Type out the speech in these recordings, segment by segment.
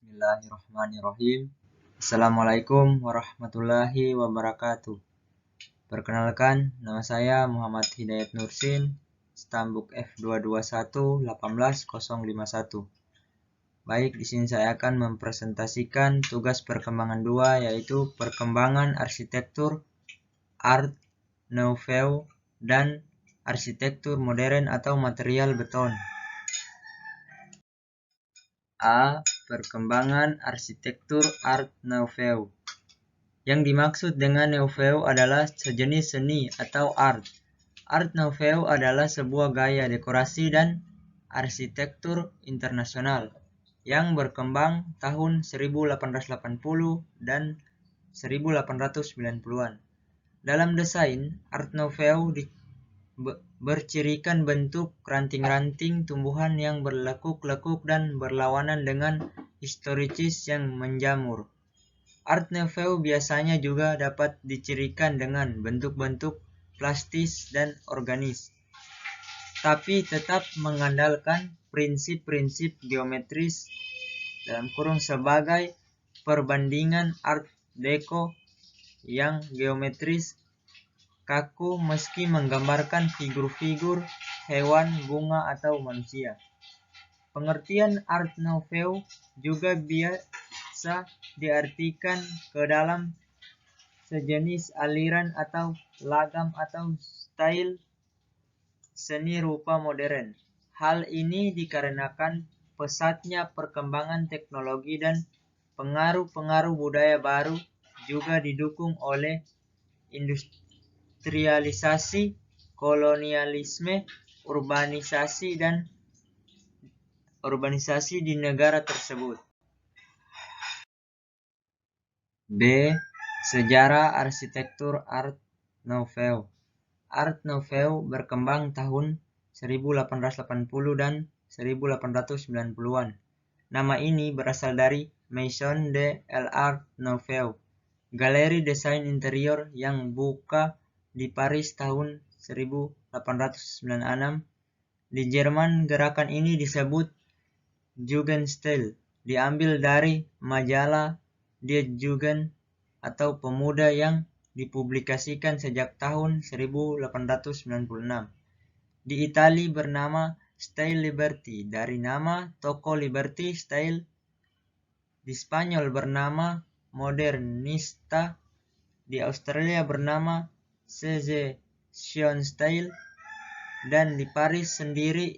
Bismillahirrahmanirrahim. Assalamualaikum warahmatullahi wabarakatuh. Perkenalkan, nama saya Muhammad Hidayat Nursin, Stambuk F221-18051. Baik, di sini saya akan mempresentasikan tugas perkembangan 2, yaitu perkembangan arsitektur Art Nouveau dan arsitektur modern atau material beton. A. Perkembangan arsitektur Art Nouveau. Yang dimaksud dengan Nouveau adalah sejenis seni atau art. Art Nouveau adalah sebuah gaya dekorasi dan arsitektur internasional yang berkembang tahun 1880 dan 1890-an. Dalam desain, Art Nouveau bercirikan bentuk ranting-ranting tumbuhan yang berlekuk-lekuk dan berlawanan dengan historicis yang menjamur. Art Nouveau biasanya juga dapat dicirikan dengan bentuk-bentuk plastis dan organis, tapi tetap mengandalkan prinsip-prinsip geometris sebagai perbandingan Art Deco yang geometris kaku meski menggambarkan figur-figur hewan, bunga, atau manusia. Pengertian Art Nouveau juga biasa diartikan ke dalam sejenis aliran atau lagam atau style seni rupa modern. Hal ini dikarenakan pesatnya perkembangan teknologi dan pengaruh-pengaruh budaya baru, juga didukung oleh industrialisasi, kolonialisme, urbanisasi di negara tersebut. B. Sejarah arsitektur Art Nouveau. Art Nouveau berkembang tahun 1880 dan 1890-an. Nama ini berasal dari Maison de l'Art Nouveau, galeri desain interior yang buka di Paris tahun 1896. Di Jerman, gerakan ini disebut Jugendstil, diambil dari majalah Die Jugend atau Pemuda yang dipublikasikan sejak tahun 1896. Di Italia bernama Style Liberty dari nama toko Liberty Style. Di Spanyol bernama Modernista. Di Australia bernama Secession Style. Dan di Paris sendiri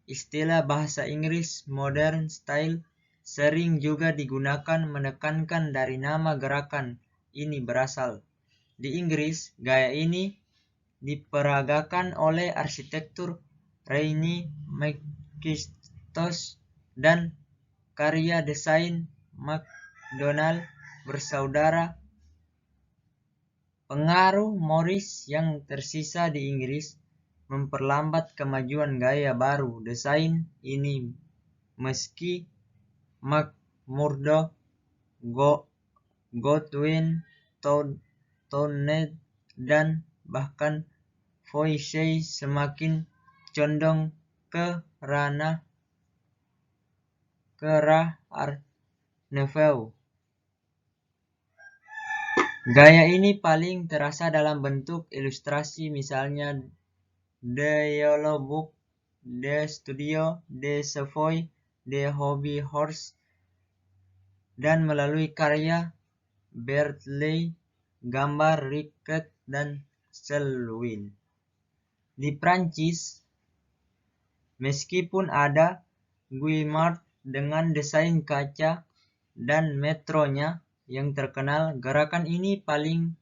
istilah bahasa Inggris Modern Style sering juga digunakan menekankan dari nama gerakan ini berasal. Di Inggris, gaya ini diperagakan oleh arsitektur Reine McIntosh dan karya desain McDonald bersaudara. Pengaruh Morris yang tersisa di Inggris memperlambat kemajuan gaya baru desain ini, meski McMurdo, Goodwin, Townend, dan bahkan Voysey semakin condong ke ranah Art Nouveau. Gaya ini paling terasa dalam bentuk ilustrasi, misalnya The Yellow Book, The Studio, The Savoy, The Hobby Horse, dan melalui karya Bertley, gambar Riquet, dan Selwyn. Di Prancis, meskipun ada Guimard dengan desain kaca dan metronya yang terkenal, gerakan ini paling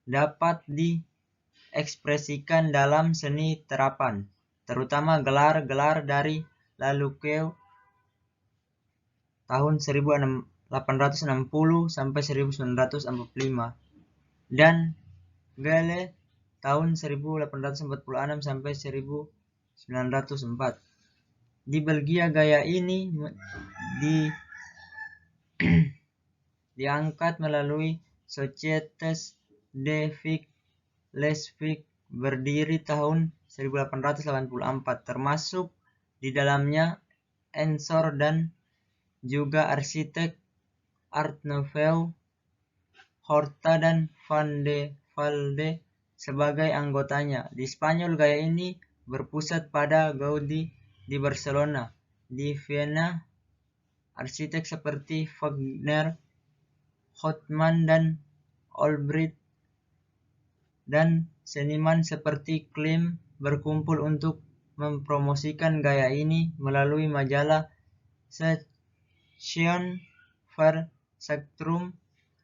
dapat diekspresikan dalam seni terapan, terutama gelar-gelar dari Lalucque tahun 1860 sampai 1945 dan Gale tahun 1846 sampai 1904. Di Belgia, gaya ini diangkat melalui Sociétés de Vic Les Vic berdiri tahun 1884, termasuk di dalamnya Ensor dan juga arsitek Art Nouveau, Horta dan Van de Valde sebagai anggotanya. Di Spanyol, gaya ini berpusat pada Gaudi di Barcelona. Di Vienna, arsitek seperti Wagner, Hotman dan Olbricht, dan seniman seperti Klim berkumpul untuk mempromosikan gaya ini melalui majalah Sektion Versailles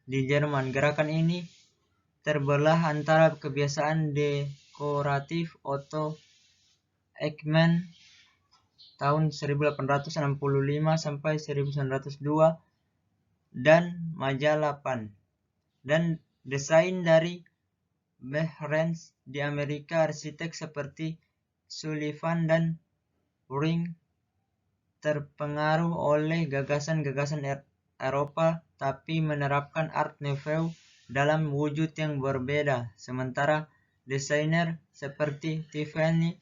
di Jerman. Gerakan ini terbelah antara kebiasaan dekoratif Otto Eckmann tahun 1865 sampai 1902 dan majalah Pan, dan desain dari Behrens di Amerika. Arsitek seperti Sullivan dan Ring terpengaruh oleh gagasan-gagasan Eropa tapi menerapkan Art Nouveau dalam wujud yang berbeda, sementara desainer seperti Tiffany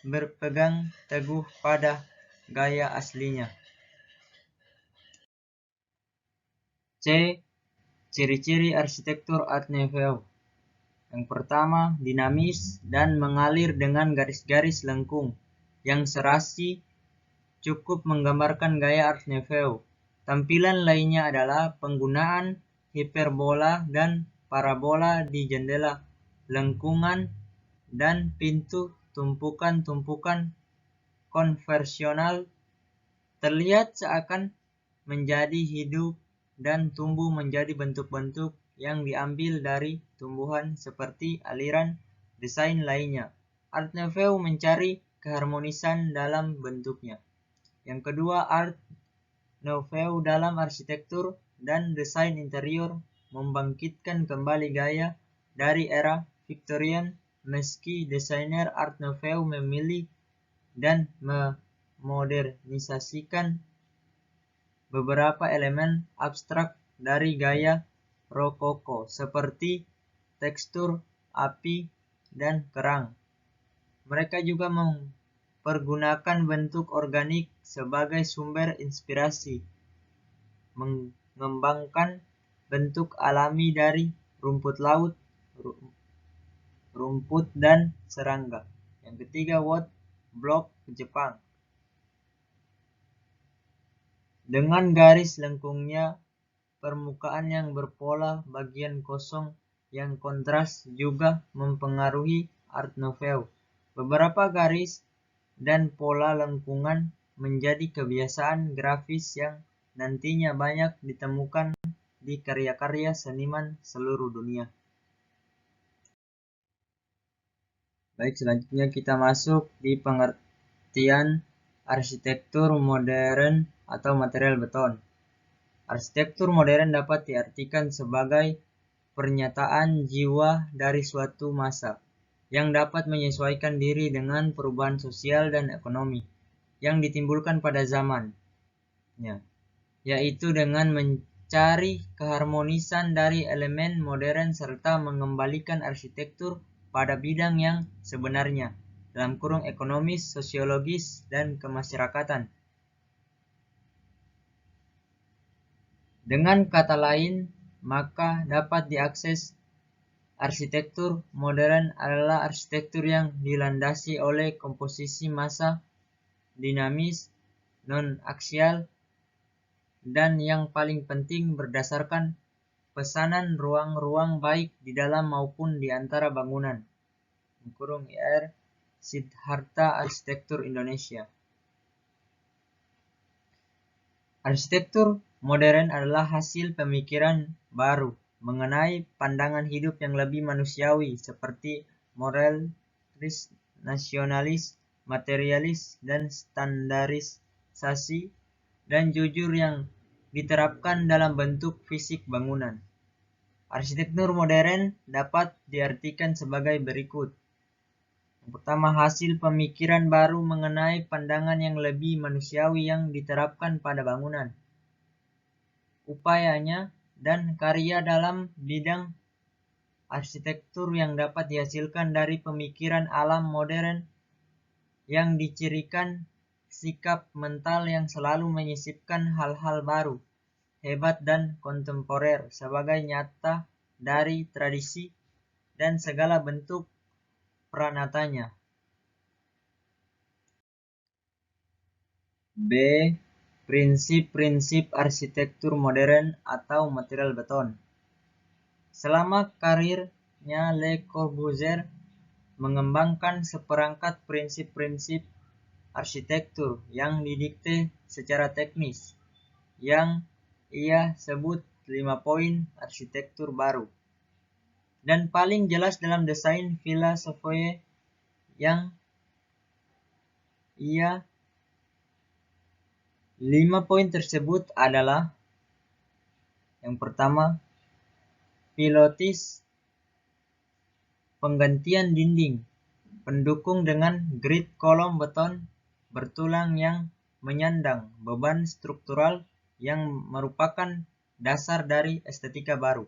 berpegang teguh pada gaya aslinya. C. Ciri-ciri arsitektur Art Nouveau. Yang pertama, dinamis dan mengalir dengan garis-garis lengkung yang serasi cukup menggambarkan gaya Art Nouveau. Tampilan lainnya adalah penggunaan hiperbola dan parabola di jendela, lengkungan, dan pintu. Tumpukan-tumpukan konvensional terlihat seakan menjadi hidup dan tumbuh menjadi bentuk-bentuk yang diambil dari tumbuhan seperti aliran desain lainnya. Art Nouveau mencari keharmonisan dalam bentuknya. Yang kedua, Art Nouveau dalam arsitektur dan desain interior membangkitkan kembali gaya dari era Victorian, meski desainer Art Nouveau memilih dan memodernisasikan beberapa elemen abstrak dari gaya Rokoko seperti tekstur api dan kerang. Mereka juga mempergunakan bentuk organik sebagai sumber inspirasi, mengembangkan bentuk alami dari rumput laut, rumput, dan serangga. Yang ketiga, wood block Jepang. Dengan garis lengkungnya, permukaan yang berpola bagian kosong yang kontras juga mempengaruhi Art Nouveau. Beberapa garis dan pola lengkungan menjadi kebiasaan grafis yang nantinya banyak ditemukan di karya-karya seniman seluruh dunia. Baik, selanjutnya kita masuk di pengertian arsitektur modern atau material beton. Arsitektur modern dapat diartikan sebagai pernyataan jiwa dari suatu masa yang dapat menyesuaikan diri dengan perubahan sosial dan ekonomi yang ditimbulkan pada zamannya, yaitu dengan mencari keharmonisan dari elemen modern serta mengembalikan arsitektur pada bidang yang sebenarnya (ekonomis, sosiologis, dan kemasyarakatan). Dengan kata lain, maka dapat diakses arsitektur modern adalah arsitektur yang dilandasi oleh komposisi massa, dinamis, non-aksial, dan yang paling penting berdasarkan pesanan ruang-ruang baik di dalam maupun di antara bangunan. (IR Siddhartha Arsitektur Indonesia). Arsitektur modern adalah hasil pemikiran baru mengenai pandangan hidup yang lebih manusiawi seperti moralis, nasionalis, materialis, dan standarisasi dan jujur yang diterapkan dalam bentuk fisik bangunan. Arsitektur modern dapat diartikan sebagai berikut. Yang pertama, hasil pemikiran baru mengenai pandangan yang lebih manusiawi yang diterapkan pada bangunan. Upayanya dan karya dalam bidang arsitektur yang dapat dihasilkan dari pemikiran alam modern yang dicirikan sikap mental yang selalu menyisipkan hal-hal baru, hebat dan kontemporer sebagai nyata dari tradisi dan segala bentuk pranatanya. B. Prinsip-prinsip arsitektur modern atau material beton. Selama karirnya, Le Corbusier mengembangkan seperangkat prinsip-prinsip arsitektur yang didikte secara teknis, yang ia sebut 5 poin arsitektur baru. Dan paling jelas dalam desain Villa Savoye yang ia 5 poin tersebut adalah: yang pertama, pilotis, penggantian dinding pendukung dengan grid kolom beton bertulang yang menyandang beban struktural yang merupakan dasar dari estetika baru.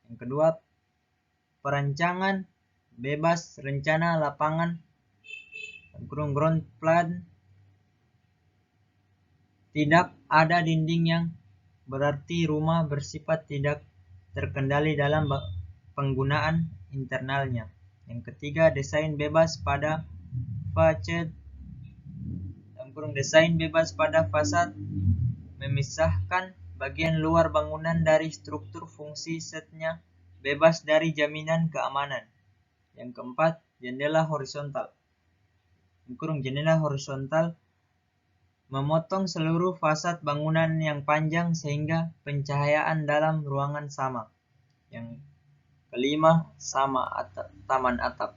Yang kedua, perancangan bebas rencana lapangan ground plan, tidak ada dinding yang berarti rumah bersifat tidak terkendali dalam penggunaan internalnya. Yang ketiga, desain bebas pada facade desain bebas pada fasad memisahkan bagian luar bangunan dari struktur fungsi setnya bebas dari jaminan keamanan. Yang keempat, jendela horizontal jendela horizontal memotong seluruh fasad bangunan yang panjang sehingga pencahayaan dalam ruangan sama. Yang kelima, taman atap.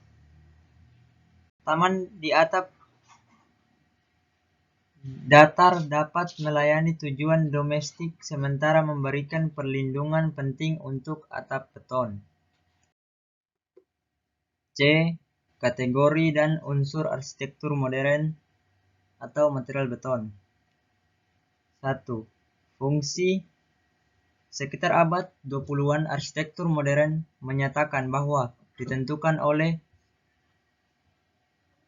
Taman di atap datar dapat melayani tujuan domestik sementara memberikan perlindungan penting untuk atap beton. C. Kategori dan unsur arsitektur modern atau material beton. 1. Fungsi. Sekitar abad 20-an, arsitektur modern menyatakan bahwa ditentukan oleh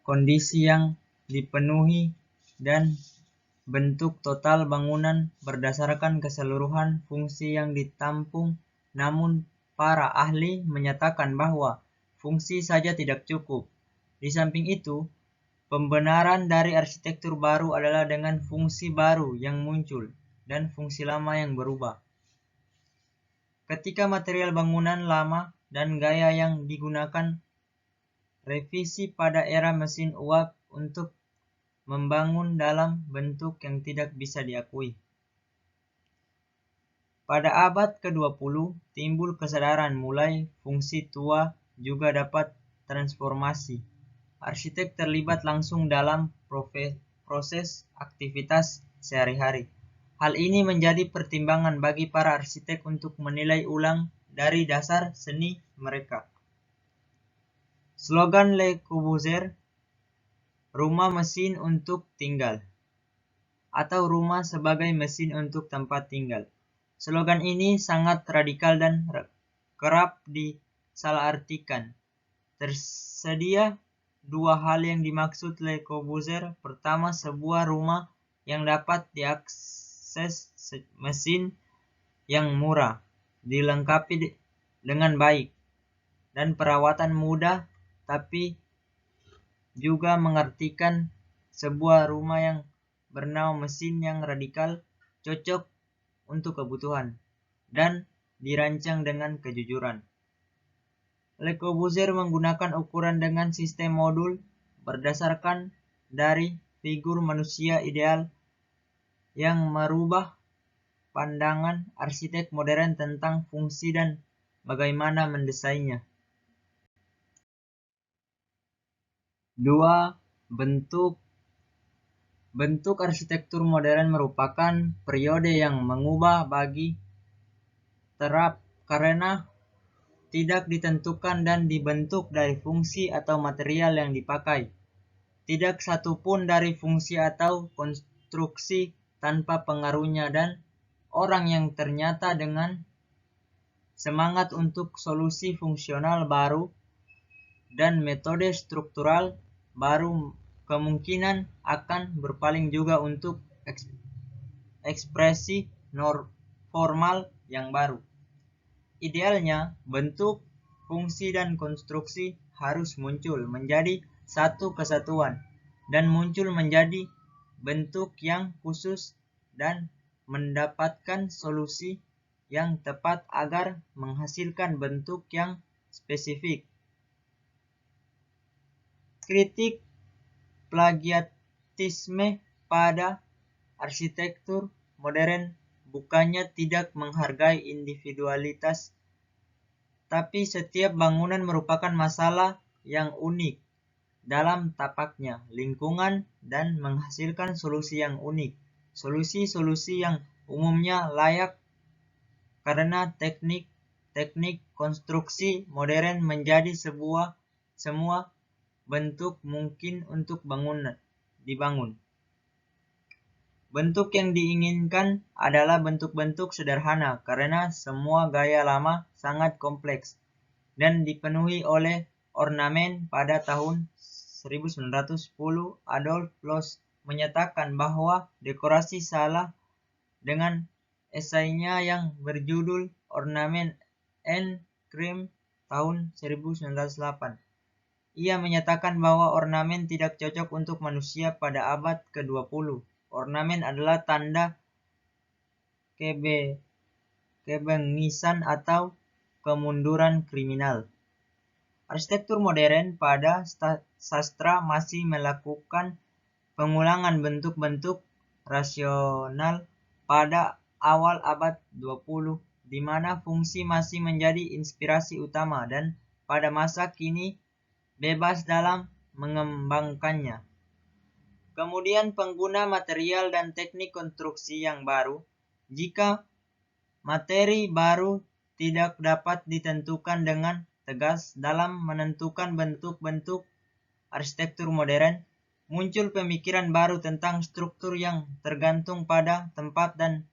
kondisi yang dipenuhi dan bentuk total bangunan berdasarkan keseluruhan fungsi yang ditampung. Namun, para ahli menyatakan bahwa fungsi saja tidak cukup. Di samping itu, pembenaran dari arsitektur baru adalah dengan fungsi baru yang muncul dan fungsi lama yang berubah. Ketika material bangunan lama dan gaya yang digunakan revisi pada era mesin uap untuk membangun dalam bentuk yang tidak bisa diakui. Pada abad ke-20, timbul kesadaran mulai fungsi tua juga dapat transformasi. Arsitek terlibat langsung dalam proses aktivitas sehari-hari. Hal ini menjadi pertimbangan bagi para arsitek untuk menilai ulang dari dasar seni mereka. Slogan Le Corbusier, rumah mesin untuk tinggal, atau rumah sebagai mesin untuk tempat tinggal. Slogan ini sangat radikal dan kerap disalahartikan. Tersedia dua hal yang dimaksud Le Corbusier. Pertama, sebuah rumah yang dapat diakses mesin yang murah, dilengkapi dengan baik, dan perawatan mudah, tapi juga mengartikan sebuah rumah yang bernama mesin yang radikal, cocok untuk kebutuhan, dan dirancang dengan kejujuran. Le Corbusier menggunakan ukuran dengan sistem modul berdasarkan dari figur manusia ideal yang merubah pandangan arsitek modern tentang fungsi dan bagaimana mendesainnya. 2. Bentuk arsitektur modern merupakan periode yang mengubah bagi terap karena tidak ditentukan dan dibentuk dari fungsi atau material yang dipakai. Tidak satu pun dari fungsi atau konstruksi tanpa pengaruhnya, dan orang yang ternyata dengan semangat untuk solusi fungsional baru dan metode struktural baru kemungkinan akan berpaling juga untuk ekspresi formal yang baru. Idealnya, bentuk, fungsi, dan konstruksi harus muncul menjadi satu kesatuan dan muncul menjadi bentuk yang khusus dan mendapatkan solusi yang tepat agar menghasilkan bentuk yang spesifik. Kritik plagiatisme pada arsitektur modern bukannya tidak menghargai individualitas, tapi setiap bangunan merupakan masalah yang unik dalam tapaknya, lingkungan, dan menghasilkan solusi yang unik. Solusi-solusi yang umumnya layak karena teknik konstruksi modern menjadi semua bentuk mungkin untuk dibangun. Bentuk yang diinginkan adalah bentuk-bentuk sederhana karena semua gaya lama sangat kompleks dan dipenuhi oleh ornamen. Pada tahun 1910, Adolf Loos menyatakan bahwa dekorasi salah dengan esainya yang berjudul Ornament and Crime tahun 1908. Ia menyatakan bahwa ornamen tidak cocok untuk manusia pada abad ke-20. Ornamen adalah tanda kebengisan atau kemunduran kriminal. Arsitektur modern pada sastra masih melakukan pengulangan bentuk-bentuk rasional pada awal abad 20, di mana fungsi masih menjadi inspirasi utama dan pada masa kini bebas dalam mengembangkannya. Kemudian pengguna material dan teknik konstruksi yang baru. Jika materi baru tidak dapat ditentukan dengan tegas dalam menentukan bentuk-bentuk arsitektur modern, muncul pemikiran baru tentang struktur yang tergantung pada tempat, dan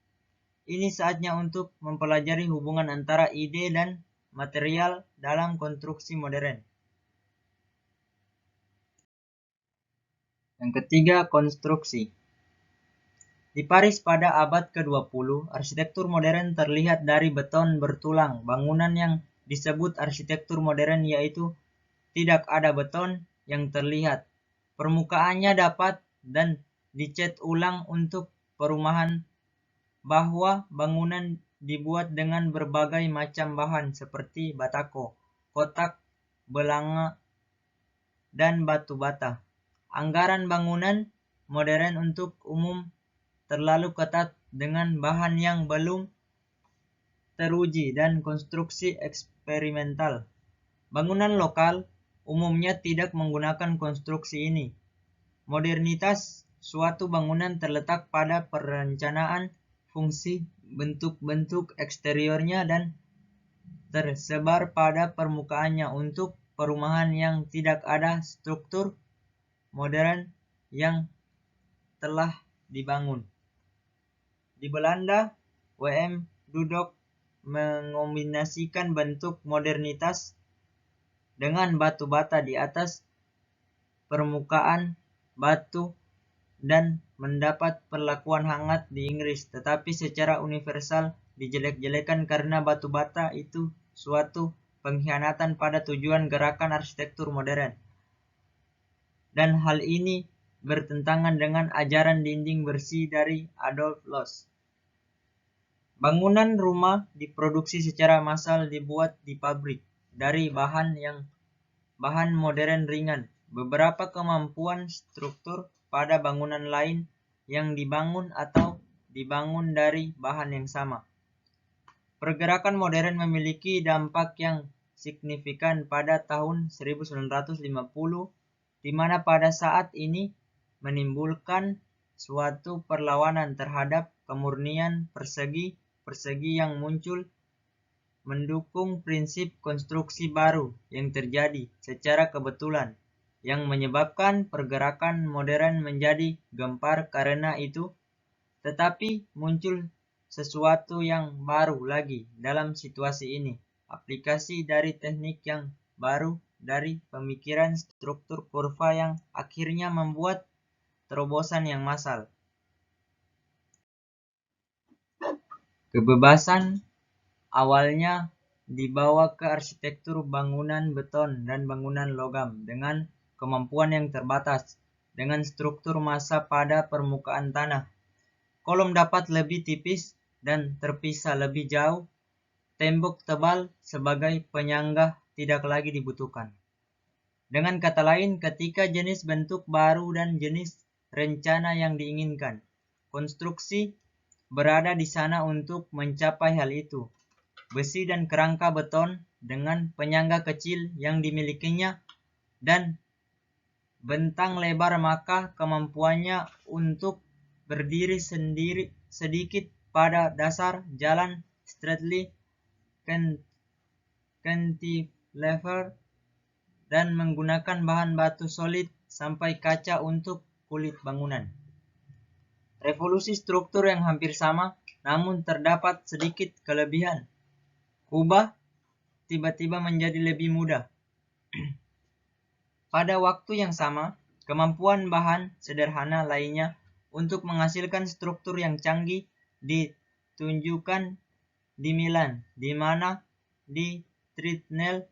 ini saatnya untuk mempelajari hubungan antara ide dan material dalam konstruksi modern. Yang ketiga, konstruksi. Di Paris pada abad ke-20, arsitektur modern terlihat dari beton bertulang. Bangunan yang disebut arsitektur modern yaitu tidak ada beton yang terlihat. Permukaannya dapat dan dicat ulang untuk perumahan, bahwa bangunan dibuat dengan berbagai macam bahan seperti batako, kotak, belanga, dan batu bata. Anggaran bangunan modern untuk umum terlalu ketat dengan bahan yang belum teruji dan konstruksi eksperimental. Bangunan lokal umumnya tidak menggunakan konstruksi ini. Modernitas suatu bangunan terletak pada perencanaan fungsi bentuk-bentuk eksteriornya dan tersebar pada permukaannya. Untuk perumahan yang tidak ada struktur modern yang telah dibangun. Di Belanda, W.M. Dudok mengombinasikan bentuk modernitas dengan batu bata di atas permukaan batu dan mendapat perlakuan hangat di Inggris, tetapi secara universal dijelek-jelekan karena batu bata itu suatu pengkhianatan pada tujuan gerakan arsitektur modern. Dan hal ini bertentangan dengan ajaran dinding bersih dari Adolf Loos. Bangunan rumah diproduksi secara massal, dibuat di pabrik dari bahan modern ringan. Beberapa kemampuan struktur pada bangunan lain yang dibangun atau dibangun dari bahan yang sama. Pergerakan modern memiliki dampak yang signifikan pada tahun 1950, di mana pada saat ini menimbulkan suatu perlawanan terhadap kemurnian persegi yang muncul, mendukung prinsip konstruksi baru yang terjadi secara kebetulan, yang menyebabkan pergerakan modern menjadi gempar karena itu. Tetapi muncul sesuatu yang baru lagi dalam situasi ini. Aplikasi dari teknik yang baru dari pemikiran struktur kurva yang akhirnya membuat terobosan yang massal. Kebebasan awalnya dibawa ke arsitektur bangunan beton dan bangunan logam dengan kemampuan yang terbatas. Dengan struktur massa pada permukaan tanah, kolom dapat lebih tipis dan terpisah lebih jauh. Tembok tebal sebagai penyangga tidak lagi dibutuhkan. Dengan kata lain, ketika jenis bentuk baru dan jenis rencana yang diinginkan, konstruksi berada di sana untuk mencapai hal itu. Besi dan kerangka beton dengan penyangga kecil yang dimilikinya dan bentang lebar, maka kemampuannya untuk berdiri sendiri sedikit pada dasar jalan Stradley cantilever dan menggunakan bahan batu solid sampai kaca untuk kulit bangunan. Revolusi struktur yang hampir sama, namun terdapat sedikit kelebihan. Kubah tiba-tiba menjadi lebih mudah. Pada waktu yang sama, kemampuan bahan sederhana lainnya untuk menghasilkan struktur yang canggih ditunjukkan di Milan, di mana di Tritnel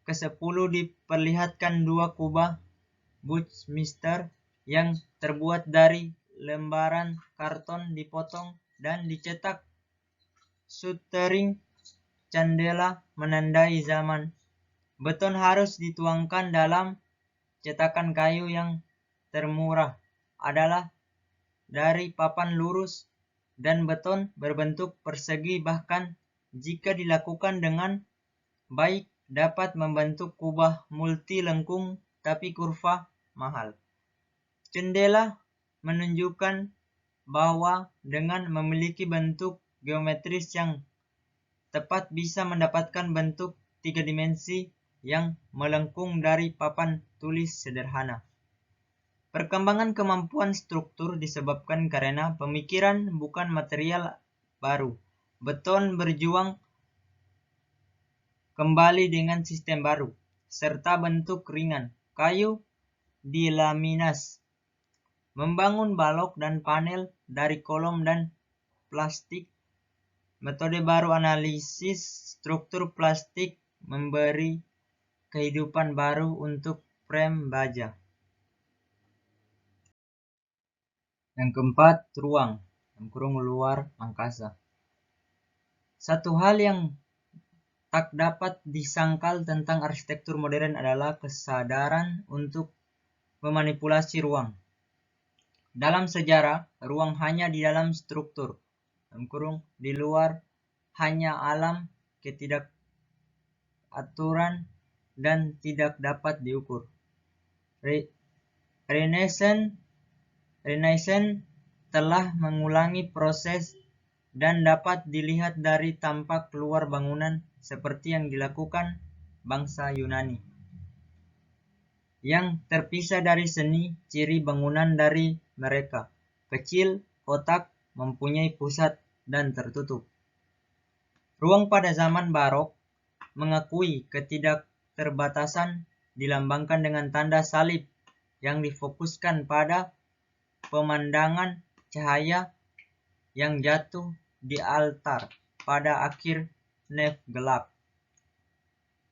ke-10 diperlihatkan dua kubah Buchmeister yang terbuat dari lembaran karton dipotong dan dicetak. Shuttering candela menandai zaman. Beton harus dituangkan dalam cetakan kayu yang termurah adalah dari papan lurus dan beton berbentuk persegi, bahkan jika dilakukan dengan baik dapat membentuk kubah multi lengkung tapi kurva mahal. Candela menunjukkan bahwa dengan memiliki bentuk geometris yang tepat bisa mendapatkan bentuk tiga dimensi yang melengkung dari papan tulis sederhana. Perkembangan kemampuan struktur disebabkan karena pemikiran bukan material baru. Beton berjuang kembali dengan sistem baru, serta bentuk ringan. Kayu dilaminas. Membangun balok dan panel dari kolom dan plastik. Metode baru analisis struktur plastik memberi kehidupan baru untuk frame baja. Yang keempat, ruang (luar angkasa). Satu hal yang tak dapat disangkal tentang arsitektur modern adalah kesadaran untuk memanipulasi ruang. Dalam sejarah, ruang hanya di dalam struktur, di luar hanya alam ketidakaturan dan tidak dapat diukur. Renaissance telah mengulangi proses dan dapat dilihat dari tampak luar bangunan seperti yang dilakukan bangsa Yunani, yang terpisah dari seni ciri bangunan dari mereka, kecil, kotak, mempunyai pusat, dan tertutup. Ruang pada zaman barok mengakui ketidakterbatasan, dilambangkan dengan tanda salib yang difokuskan pada pemandangan cahaya yang jatuh di altar pada akhir nef gelap.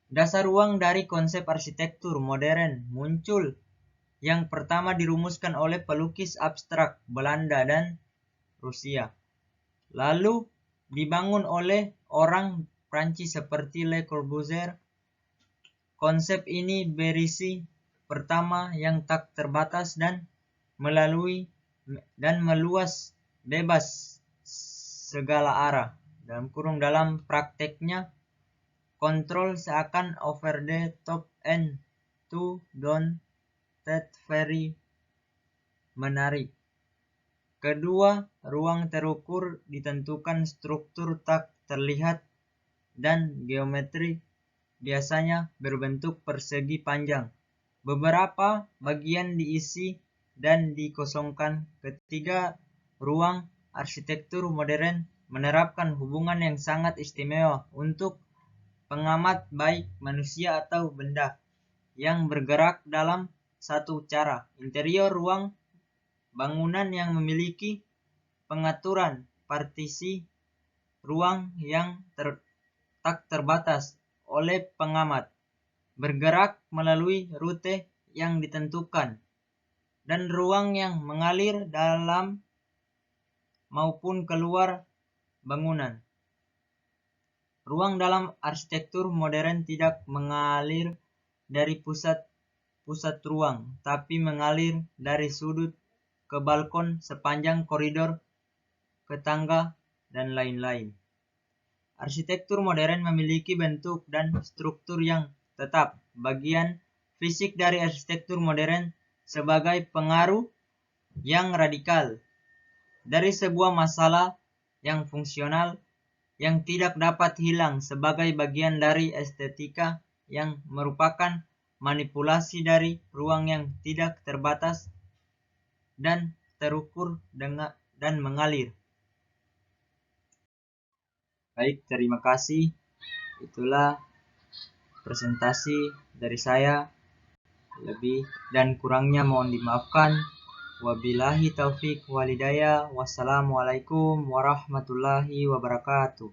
Dasar ruang dari konsep arsitektur modern muncul yang pertama dirumuskan oleh pelukis abstrak Belanda dan Rusia, lalu dibangun oleh orang Prancis seperti Le Corbusier. Konsep ini berisi pertama yang tak terbatas dan meluas bebas segala arah. Dalam prakteknya, kontrol seakan over the top and to down that very menarik. Kedua, ruang terukur ditentukan struktur tak terlihat dan geometri biasanya berbentuk persegi panjang. Beberapa bagian diisi dan dikosongkan. Ketiga, ruang arsitektur modern menerapkan hubungan yang sangat istimewa untuk pengamat baik manusia atau benda. yang bergerak dalam satu cara. Interior ruang bangunan yang memiliki pengaturan partisi ruang yang tak terbatas oleh pengamat, bergerak melalui rute yang ditentukan, dan ruang yang mengalir dalam maupun keluar bangunan. Ruang dalam arsitektur modern tidak mengalir dari pusat ruang, tapi mengalir dari sudut ke balkon sepanjang koridor ke tangga dan lain-lain. Arsitektur modern memiliki bentuk dan struktur yang tetap. Bagian fisik dari arsitektur modern sebagai pengaruh yang radikal dari sebuah masalah yang fungsional yang tidak dapat hilang sebagai bagian dari estetika yang merupakan manipulasi dari ruang yang tidak terbatas dan terukur dan mengalir. Baik, terima kasih. Itulah presentasi dari saya. Lebih dan kurangnya mohon dimaafkan. Wabillahi taufik walhidayah. Wassalamualaikum warahmatullahi wabarakatuh.